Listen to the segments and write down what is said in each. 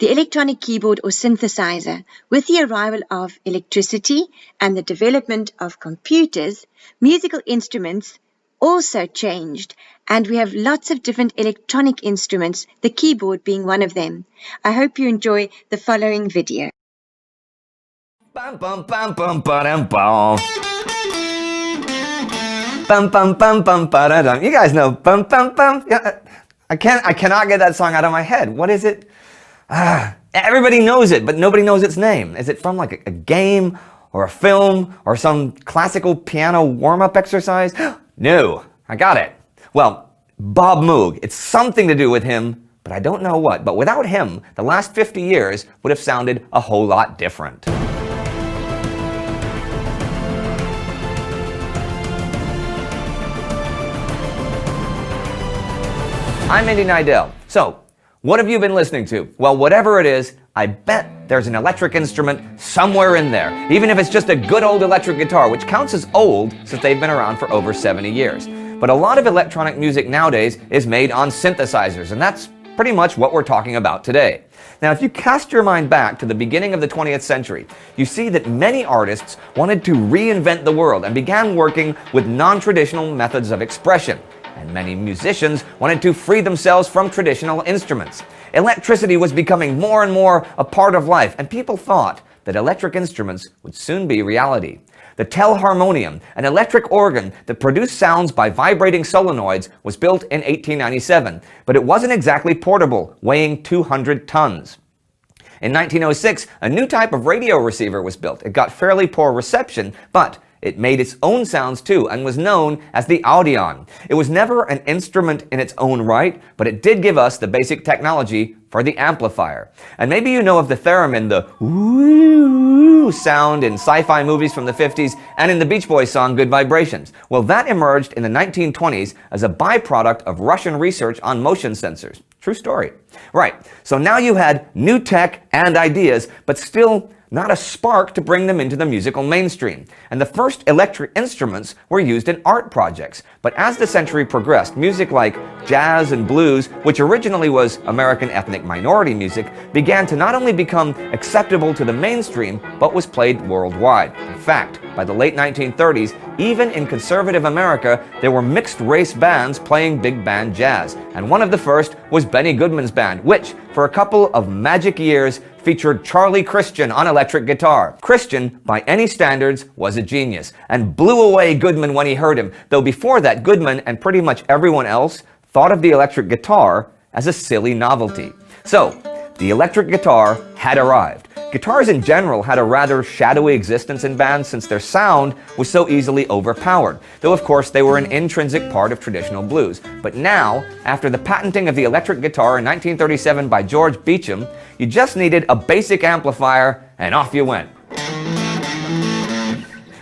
the electronic keyboard or synthesizer. With the arrival of electricity and the development of computers, musical instruments also changed, and we have lots of different electronic instruments, the keyboard being one of them. I hope you enjoy the following video. Bum bum bum bum ba-dum bum. Bum bum bum bum ba-da-dum. You guys know bum bum bum. Yeah, I cannot get that song out of my head. What is it? Everybody knows it, but nobody knows its name. Is it from like a game or a film or some classical piano warm-up exercise? No, I got it. Well, Bob Moog. It's something to do with him, but I don't know what. But without him, the last 50 years would have sounded a whole lot different. I'm Andy Nidell. So, what have you been listening to? Well, whatever it is, I bet there's an electric instrument somewhere in there, even if it's just a good old electric guitar, which counts as old since they've been around for over 70 years. But a lot of electronic music nowadays is made on synthesizers, and that's pretty much what we're talking about today. Now, if you cast your mind back to the beginning of the 20th century, you see that many artists wanted to reinvent the world and began working with non-traditional methods of expression. And many musicians wanted to free themselves from traditional instruments. Electricity was becoming more and more a part of life, and people thought that electric instruments would soon be reality. The telharmonium, an electric organ that produced sounds by vibrating solenoids, was built in 1897, but it wasn't exactly portable, weighing 200 tons. In 1906, a new type of radio receiver was built. It got fairly poor reception, but it made its own sounds too and was known as the Audion. It was never an instrument in its own right, but it did give us the basic technology for the amplifier. And maybe you know of the theremin, the woo sound in sci-fi movies from the 50s and in the Beach Boys song Good Vibrations. Well, that emerged in the 1920s as a byproduct of Russian research on motion sensors. True story. Right, so now you had new tech and ideas, but still not a spark to bring them into the musical mainstream. And the first electric instruments were used in art projects. But as the century progressed, music like jazz and blues, which originally was American ethnic minority music, began to not only become acceptable to the mainstream, but was played worldwide. In fact, by the late 1930s, even in conservative America, there were mixed-race bands playing big band jazz. And one of the first was Benny Goodman's band, which, for a couple of magic years, featured Charlie Christian on electric guitar. Christian, by any standards, was a genius, and blew away Goodman when he heard him, though before that, Goodman and pretty much everyone else thought of the electric guitar as a silly novelty. So, the electric guitar had arrived. Guitars in general had a rather shadowy existence in bands since their sound was so easily overpowered, though of course they were an intrinsic part of traditional blues. But now, after the patenting of the electric guitar in 1937 by George Beecham, you just needed a basic amplifier and off you went.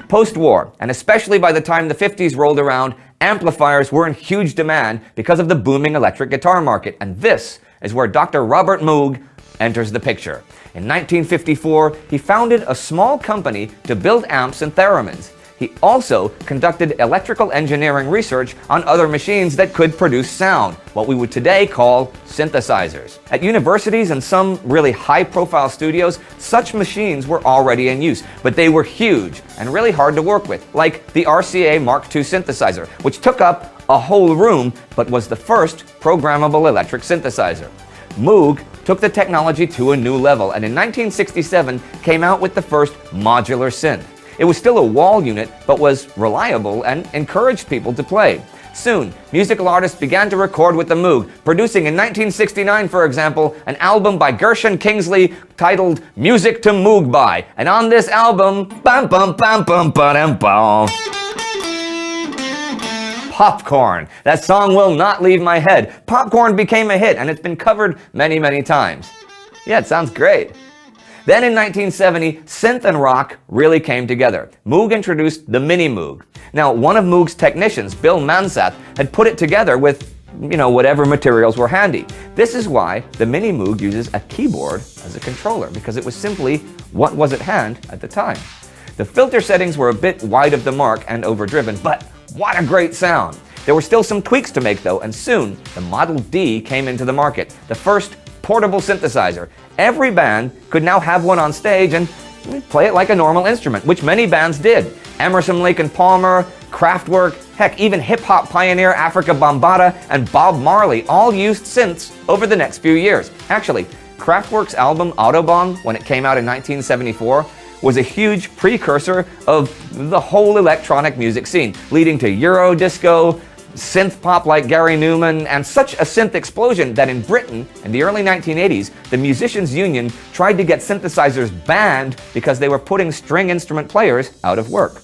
Post-war, and especially by the time the 50s rolled around, amplifiers were in huge demand because of the booming electric guitar market, and this is where Dr. Robert Moog enters the picture. In 1954, he founded a small company to build amps and theremins. He also conducted electrical engineering research on other machines that could produce sound, what we would today call synthesizers. At universities and some really high-profile studios, such machines were already in use, but they were huge and really hard to work with, like the RCA Mark II synthesizer, which took up a whole room but was the first programmable electric synthesizer. Moog took the technology to a new level, and in 1967 came out with the first modular synth. It was still a wall unit, but was reliable and encouraged people to play. Soon, musical artists began to record with the Moog, producing in 1969, for example, an album by Gershon Kingsley titled Music to Moog By. And on this album, bum bum bum bum ba-dum bum. Popcorn. That song will not leave my head. Popcorn became a hit, and it's been covered many, many times. Yeah, it sounds great. Then in 1970, synth and rock really came together. Moog introduced the Mini Moog. Now, one of Moog's technicians, Bill Mansath, had put it together with, whatever materials were handy. This is why the Mini Moog uses a keyboard as a controller, because it was simply what was at hand at the time. The filter settings were a bit wide of the mark and overdriven, but what a great sound! There were still some tweaks to make though, and soon the Model D came into the market, the first portable synthesizer. Every band could now have one on stage and play it like a normal instrument, which many bands did. Emerson, Lake and Palmer, Kraftwerk, heck, even hip-hop pioneer Africa Bambaataa and Bob Marley all used synths over the next few years. Actually, Kraftwerk's album Autobahn, when it came out in 1974, was a huge precursor of the whole electronic music scene, leading to Euro disco, synth pop like Gary Newman, and such a synth explosion that in Britain, in the early 1980s, the Musicians' Union tried to get synthesizers banned because they were putting string instrument players out of work.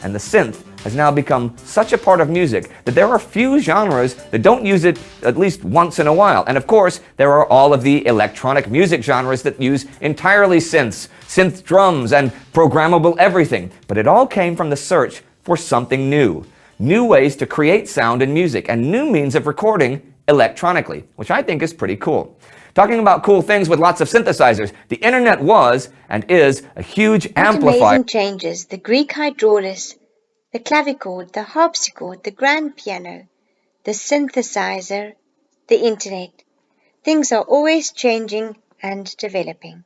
And the synth has now become such a part of music that there are few genres that don't use it at least once in a while. And of course, there are all of the electronic music genres that use entirely synths, synth drums, and programmable everything. But it all came from the search for something new. New ways to create sound and music, and new means of recording electronically, which I think is pretty cool. Talking about cool things with lots of synthesizers, the internet was and is a huge amplifier. Amazing changes, the Greek hydraulis, the clavichord, the harpsichord, the grand piano, the synthesizer, the internet. Things are always changing and developing.